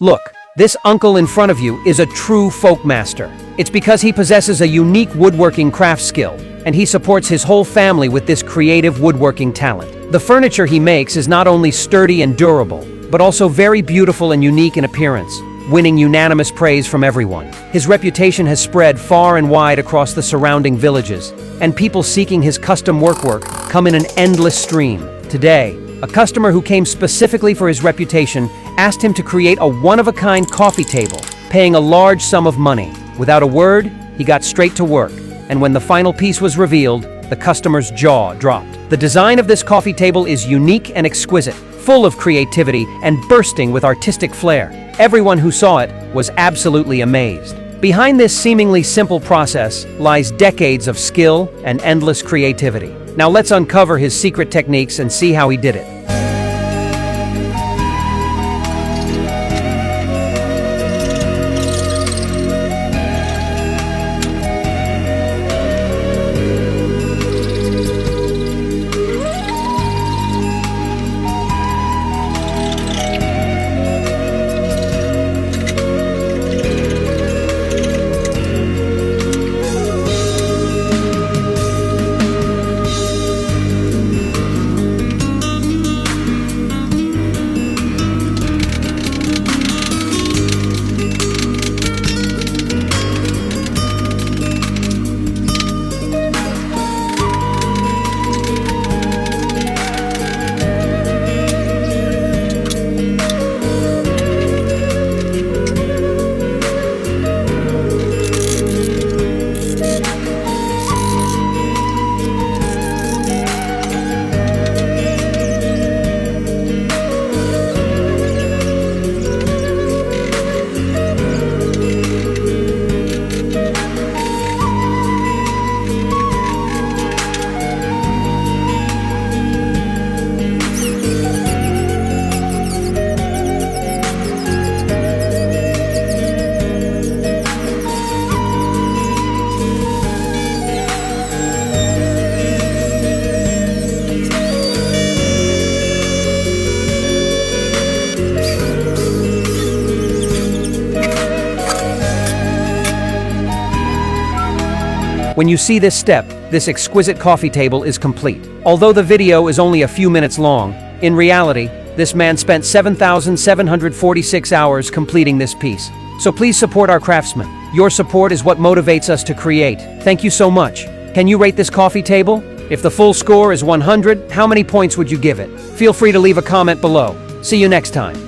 Look, this uncle in front of you is a true folk master. It's because he possesses a unique woodworking craft skill, and he supports his whole family with this creative woodworking talent. The furniture he makes is not only sturdy and durable, but also very beautiful and unique in appearance, winning unanimous praise from everyone. His reputation has spread far and wide across the surrounding villages, and people seeking his custom work come in an endless stream. Today, a customer who came specifically for his reputation asked him to create a one-of-a-kind coffee table, paying a large sum of money. Without a word, he got straight to work, and when the final piece was revealed, the customer's jaw dropped. The design of this coffee table is unique and exquisite, full of creativity and bursting with artistic flair. Everyone who saw it was absolutely amazed. Behind this seemingly simple process lies decades of skill and endless creativity. Now let's uncover his secret techniques and see how he did it. When you see this step, this exquisite coffee table is complete. Although the video is only a few minutes long, in reality, this man spent 7,746 hours completing this piece. So please support our craftsmen. Your support is what motivates us to create. Thank you so much. Can you rate this coffee table? If the full score is 100, how many points would you give it? Feel free to leave a comment below. See you next time.